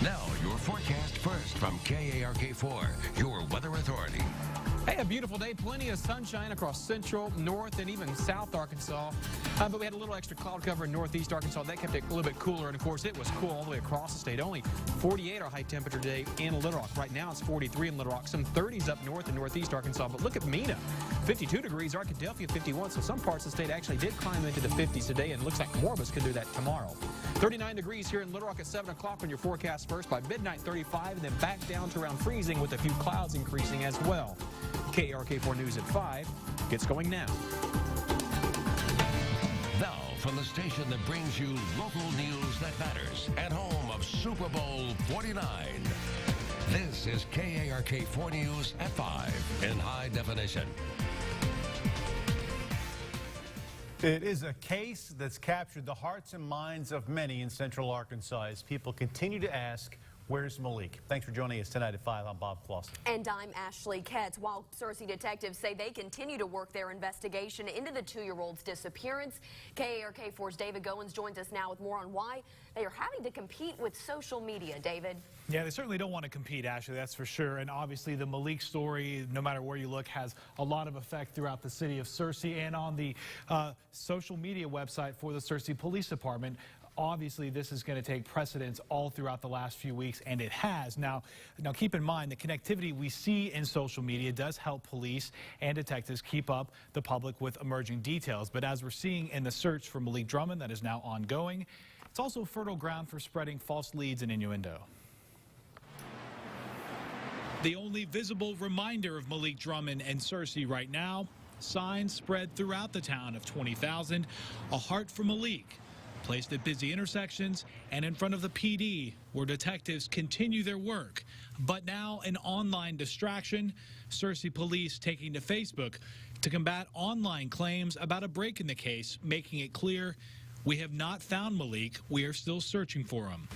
Now, your forecast first from KARK-4, your weather authority. Hey, a beautiful day. Plenty of sunshine across central, north, and even south Arkansas. But we had a little extra cloud cover in northeast Arkansas. That kept it a little bit cooler. And, of course, it was cool all the way across the state. Only 48 our high temperature day in Little Rock. Right now, it's 43 in Little Rock. Some 30s up north and northeast Arkansas. But look at Mena. 52 degrees. Arkadelphia, 51. So some parts of the state actually did climb into the 50s today. And it looks like more of us could do that tomorrow. 39 degrees here in Little Rock at 7 o'clock on your forecast first. By midnight, 35. And then back down to around freezing with a few clouds increasing as well. KARK-4 News at 5 gets going now. Now, from the station that brings you local news that matters at home of Super Bowl 49. This is KARK-4 News at 5 in high definition. It is a case that's captured the hearts and minds of many in central Arkansas as people continue to ask, where's Malik? Thanks for joining us tonight at 5. I'm Bob Clausen. And I'm Ashley Ketz. While Searcy detectives say they continue to work their investigation into the 2-year-old's disappearance, KARK-4's David Goins joins us now with more on why they are having to compete with social media. David? Yeah, they certainly don't want to compete, Ashley, that's for sure. And obviously the Malik story, no matter where you look, has a lot of effect throughout the city of Searcy and on the social media website for the Searcy Police Department. Obviously, this is going to take precedence all throughout the last few weeks, and it has. Now keep in mind, the connectivity we see in social media does help police and detectives keep up the public with emerging details. But as we're seeing in the search for Malik Drummond that is now ongoing, it's also fertile ground for spreading false leads and innuendo. The only visible reminder of Malik Drummond and Searcy right now, signs spread throughout the town of 20,000, a heart for Malik, placed at busy intersections and in front of the PD where detectives continue their work. But now an online distraction, Searcy police taking to Facebook to combat online claims about a break in the case, making it clear we have not found Malik, we are still searching for him.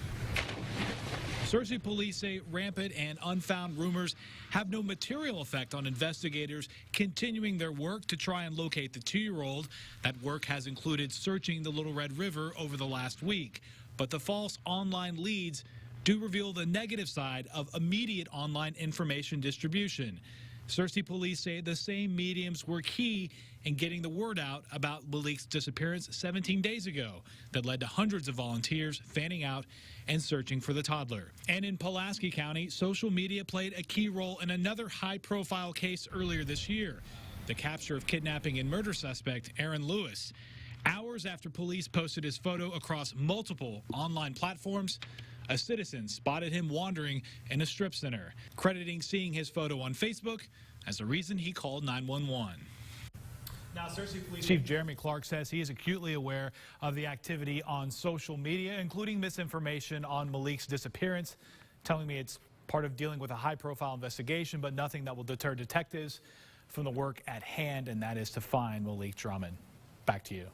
Searcy police say rampant and unfound rumors have no material effect on investigators continuing their work to try and locate the 2-year-old. That work has included searching the Little Red River over the last week. But the false online leads do reveal the negative side of immediate online information distribution. Searcy police say the same mediums were key in getting the word out about Malik's disappearance 17 days ago that led to hundreds of volunteers fanning out and searching for the toddler. And in Pulaski County, social media played a key role in another high-profile case earlier this year, the capture of kidnapping and murder suspect Aaron Lewis. Hours after police posted his photo across multiple online platforms, a citizen spotted him wandering in a strip center, crediting seeing his photo on Facebook as a reason he called 911. Now, Searcy Police Chief Jeremy Clark says he is acutely aware of the activity on social media, including misinformation on Malik's disappearance, telling me it's part of dealing with a high-profile investigation, but nothing that will deter detectives from the work at hand, and that is to find Malik Drummond. Back to you.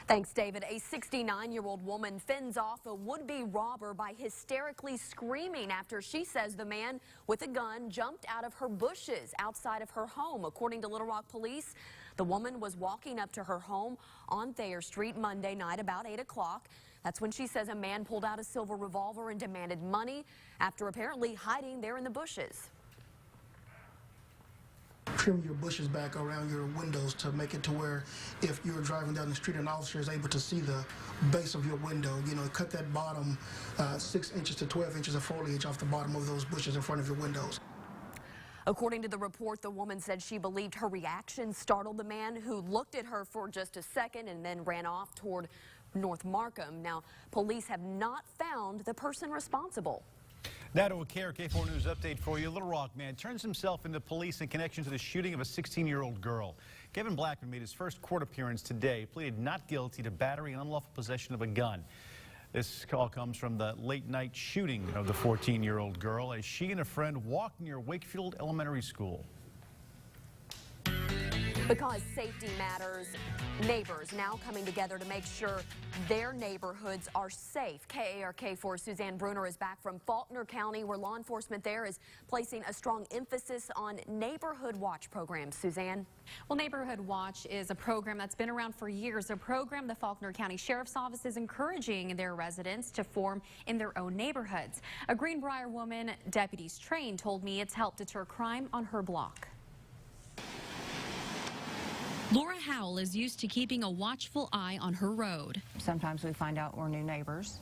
Thanks, David. A 69-year-old woman fends off a would-be robber by hysterically screaming after she says the man with a gun jumped out of her bushes outside of her home. According to Little Rock police, the woman was walking up to her home on Thayer Street Monday night about 8 o'clock. That's when she says a man pulled out a silver revolver and demanded money after apparently hiding there in the bushes. Trim your bushes back around your windows to make it to where if you're driving down the street, an officer is able to see the base of your window. You know, cut that bottom 6 inches to 12 inches of foliage off the bottom of those bushes in front of your windows. According to the report, the woman said she believed her reaction startled the man, who looked at her for just a second and then ran off toward North Markham. Now, police have not found the person responsible. Now to a KARK-4 News update for you. Little Rock man turns himself into police in connection to the shooting of a 16-year-old girl. Kevin Blackman made his first court appearance today, pleaded not guilty to battery and unlawful possession of a gun. This call comes from the late-night shooting of the 14-year-old girl as she and a friend walked near Wakefield Elementary School. Because safety matters, neighbors now coming together to make sure their neighborhoods are safe. KARK-4 Suzanne Bruner is back from Faulkner County, where law enforcement there is placing a strong emphasis on neighborhood watch programs. Suzanne? Well, Neighborhood Watch is a program that's been around for years, a program the Faulkner County Sheriff's Office is encouraging their residents to form in their own neighborhoods. A Greenbrier woman deputies trained told me it's helped deter crime on her block. Laura Howell is used to keeping a watchful eye on her road. Sometimes we find out we're new neighbors,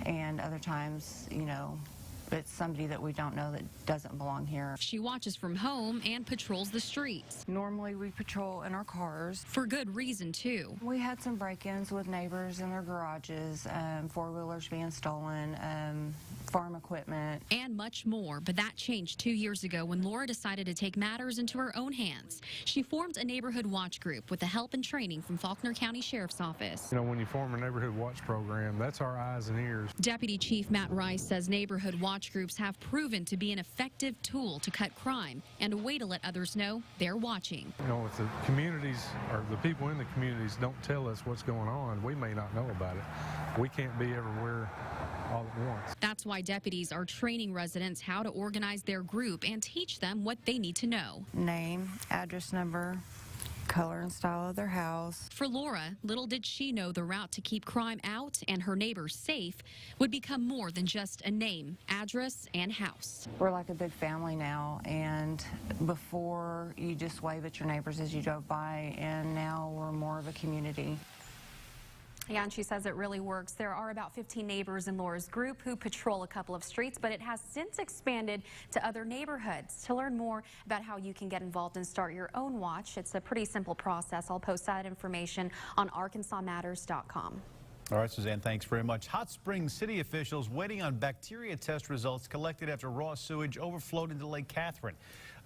and other times, you know, it's somebody that we don't know that doesn't belong here. She watches from home and patrols the streets. Normally we patrol in our cars. For good reason, too. We had some break-ins with neighbors in their garages, four-wheelers being stolen, farm equipment. And much more, but that changed 2 years ago when Laura decided to take matters into her own hands. She formed a neighborhood watch group with the help and training from Faulkner County Sheriff's Office. You know, when you form a neighborhood watch program, that's our eyes and ears. Deputy Chief Matt Rice says neighborhood watch groups have proven to be an effective tool to cut crime and a way to let others know they're watching. You know, if the communities or the people in the communities don't tell us what's going on, we may not know about it. We can't be everywhere all at once. That's why deputies are training residents how to organize their group and teach them what they need to know. Name, address number, color and style of their house. For Laura, little did she know the route to keep crime out and her neighbors safe would become more than just a name, address, and house. We're like a big family now, and before you just wave at your neighbors as you drove by, and now we're more of a community. Yeah, and she says it really works. There are about 15 neighbors in Laura's group who patrol a couple of streets, but it has since expanded to other neighborhoods. To learn more about how you can get involved and start your own watch, it's a pretty simple process. I'll post that information on arkansasmatters.com. All right, Suzanne, thanks very much. Hot Springs city officials waiting on bacteria test results collected after raw sewage overflowed into Lake Catherine.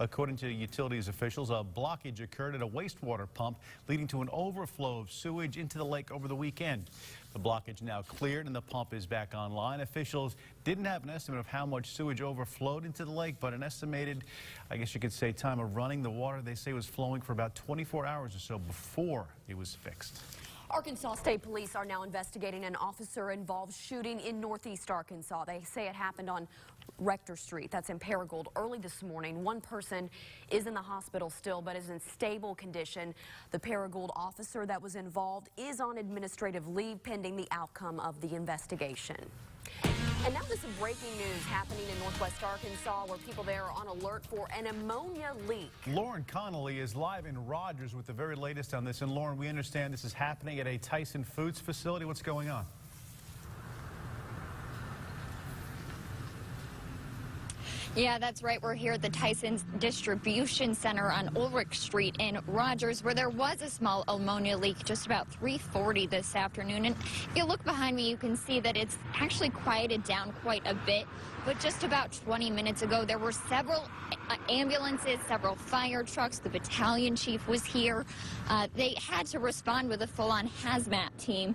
According to utilities officials, a blockage occurred at a wastewater pump, leading to an overflow of sewage into the lake over the weekend. The blockage now cleared and the pump is back online. Officials didn't have an estimate of how much sewage overflowed into the lake, but an estimated, I guess you could say, time of running the water, they say, was flowing for about 24 hours or so before it was fixed. Arkansas State Police are now investigating an officer-involved shooting in northeast Arkansas. They say it happened on Rector Street, that's in Paragould, early this morning. One person is in the hospital still, but is in stable condition. The Paragould officer that was involved is on administrative leave pending the outcome of the investigation. And now there's some breaking news happening in northwest Arkansas, where people there are on alert for an ammonia leak. Lauren Connolly is live in Rogers with the very latest on this. And Lauren, we understand this is happening at a Tyson Foods facility. What's going on? Yeah, that's right. We're here at the Tyson's Distribution Center on Ulrich Street in Rogers, where there was a small ammonia leak just about 3:40 this afternoon. And if you look behind me, you can see that it's actually quieted down quite a bit. But just about 20 minutes ago, there were several ambulances, several fire trucks. The battalion chief was here. They had to respond with a full-on hazmat team.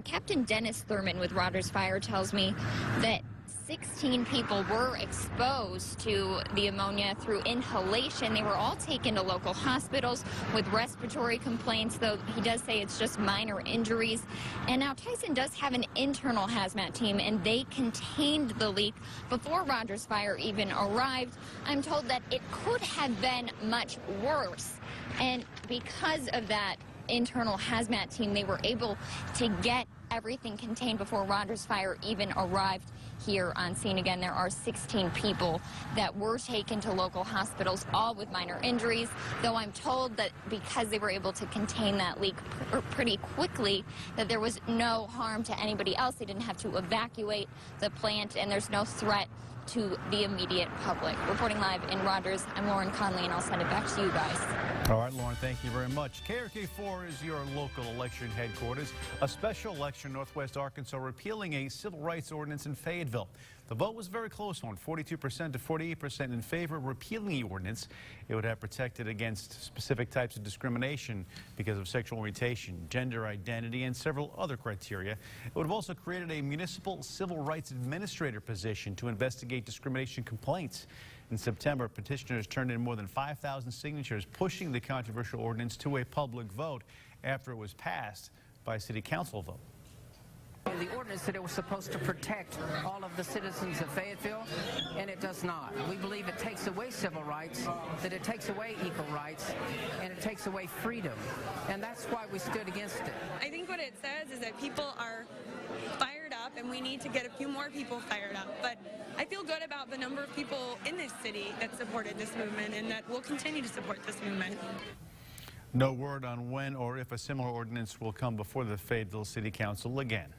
Captain Dennis Thurman with Rogers Fire tells me that 16 people were exposed to the ammonia through inhalation. They were all taken to local hospitals with respiratory complaints, though he does say it's just minor injuries. And now Tyson does have an internal hazmat team, and they contained the leak before Rogers Fire even arrived. I'm told that it could have been much worse. And because of that internal hazmat team, they were able to get everything contained before Rogers Fire even arrived here on scene. Again, there are 16 people that were taken to local hospitals, all with minor injuries, though I'm told that because they were able to contain that leak pretty quickly, that there was no harm to anybody else. They didn't have to evacuate the plant, and there's no threat to the immediate public. Reporting live in Rogers, I'm Lauren Conley, and I'll send it back to you guys. All right, Lauren, thank you very much. KARK-4 is your local election headquarters. A special election in northwest Arkansas repealing a civil rights ordinance in Fayetteville. The vote was a very close one, 42% to 48% in favor of repealing the ordinance. It would have protected against specific types of discrimination because of sexual orientation, gender identity, and several other criteria. It would have also created a municipal civil rights administrator position to investigate discrimination complaints. In September, petitioners turned in more than 5,000 signatures pushing the controversial ordinance to a public vote after it was passed by a city council vote. The ordinance said it was supposed to protect all of the citizens of Fayetteville, and it does not. We believe it takes away civil rights, that it takes away equal rights, and it takes away freedom. And that's why we stood against it. I think what it says is that people are fired up, and we need to get a few more people fired up. But I feel good about the number of people in this city that supported this movement and that will continue to support this movement. No word on when or if a similar ordinance will come before the Fayetteville City Council again.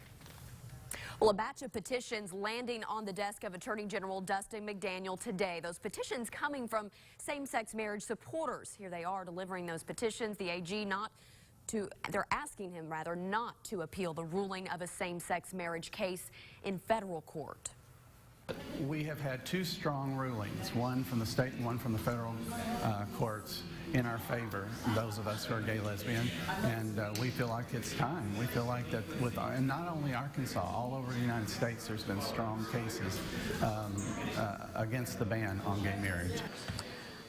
Well, a batch of petitions landing on the desk of Attorney General Dustin McDaniel today. Those petitions coming from same-sex marriage supporters. Here they are delivering those petitions. The AG they're asking him rather not to appeal the ruling of a same-sex marriage case in federal court. We have had two strong rulings, one from the state and one from the federal courts in our favor, those of us who are gay, lesbian, and we feel like it's time. We feel like that and not only Arkansas, all over the United States, there's been strong cases against the ban on gay marriage.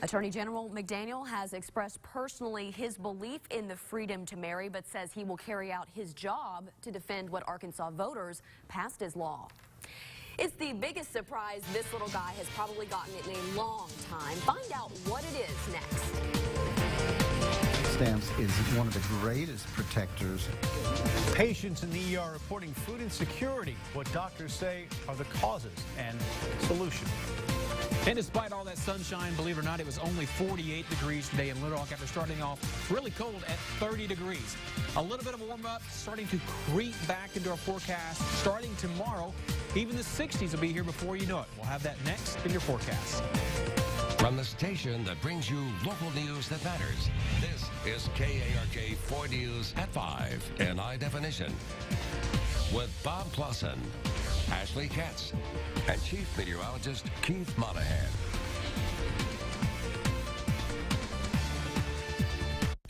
Attorney General McDaniel has expressed personally his belief in the freedom to marry, but says he will carry out his job to defend what Arkansas voters passed as law. It's the biggest surprise this little guy has probably gotten in a long time. Find out what it is next. Stamps is one of the greatest protectors. Patients in the ER reporting food insecurity, what doctors say are the causes and solutions. And despite all that sunshine, believe it or not, it was only 48 degrees today in Little Rock after starting off really cold at 30 degrees. A little bit of a warm-up starting to creep back into our forecast starting tomorrow. Even the 60s will be here before you know it. We'll have that next in your forecast. From the station that brings you local news that matters, this is KARK 4 News at 5 in high definition. With Bob Clausen, Ashley Katz, and Chief Meteorologist Keith Monahan.